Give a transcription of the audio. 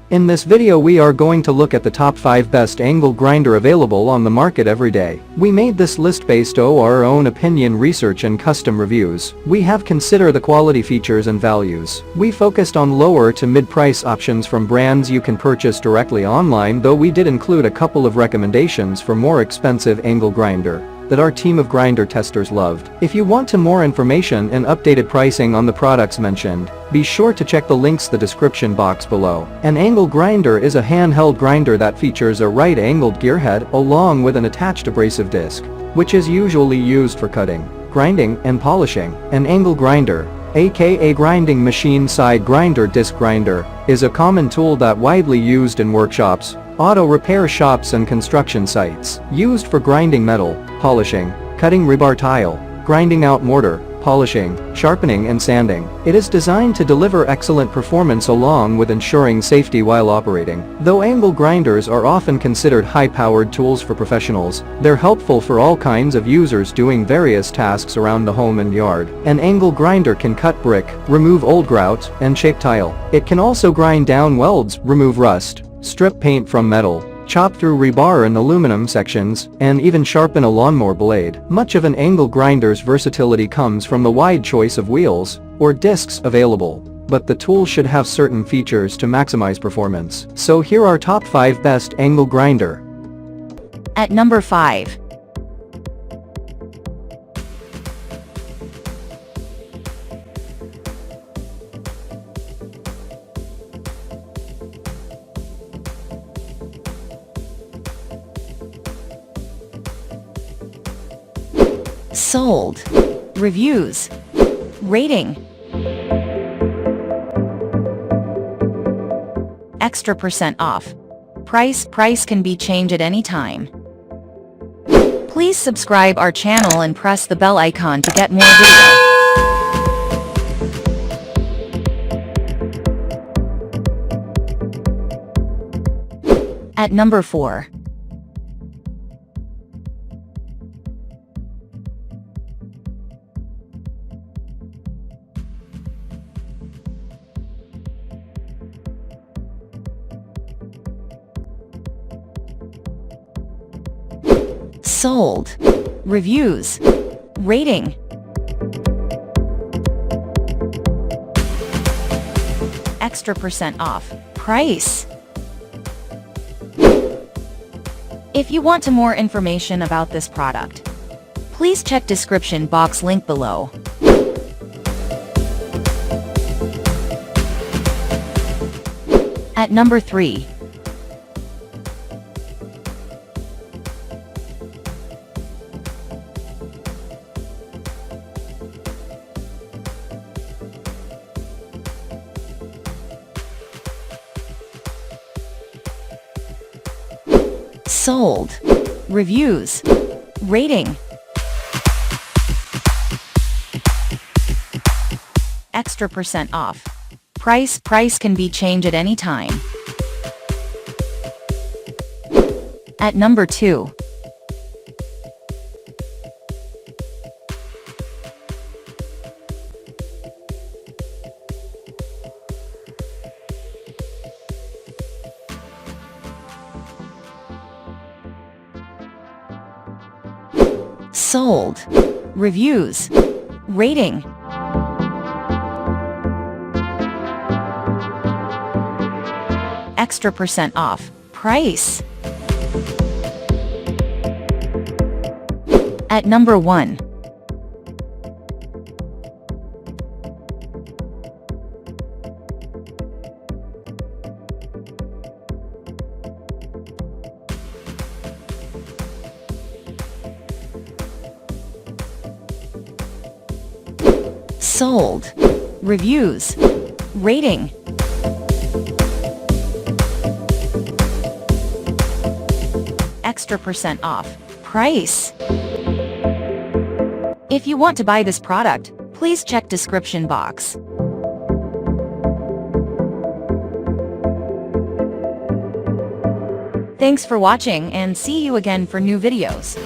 In this video we are going to look at the top 5 best angle grinder available on the market every day. We made this list based on our own opinion, research and custom reviews. We have considered the quality, features and values. We focused on lower to mid-price options from brands you can purchase directly online, though we did include a couple of recommendations for more expensive angle grinder that our team of grinder testers loved. If you want more information and updated pricing on the products mentioned, be sure to check the links in the description box below. An angle grinder is a handheld grinder that features a right-angled gearhead along with an attached abrasive disc, which is usually used for cutting, grinding, and polishing. An angle grinder, aka grinding machine side grinder disc grinder, is a common tool that widely used in workshops, auto repair shops and construction sites. Used for grinding metal, polishing, cutting rebar tile, grinding out mortar, polishing, sharpening and sanding. It is designed to deliver excellent performance along with ensuring safety while operating. Though angle grinders are often considered high-powered tools for professionals, they're helpful for all kinds of users doing various tasks around the home and yard. An angle grinder can cut brick, remove old grout, and shape tile. It can also grind down welds, remove rust, strip paint from metal, chop through rebar and aluminum sections, and even sharpen a lawnmower blade. Much of an angle grinder's versatility comes from the wide choice of wheels or discs available, but the tool should have certain features to maximize performance. So here are top 5 best angle grinder. At number 5. Sold. Reviews. Rating. Extra % off. Price can be changed at any time. Please subscribe our channel and press the bell icon to get more videos. At number 4. Sold. Reviews. Rating. Extra % off. Price. If you want more information about this product, please check description box link below. At number 3. Sold. Reviews. Rating. Extra % off. Price can be changed at any time. At number 2. Sold. Reviews. Rating. Extra % off. Price. At number 1. Sold. Reviews. Rating. Extra % off. Price. If you want to buy this product, please check description box. Thanks for watching and see you again for new videos.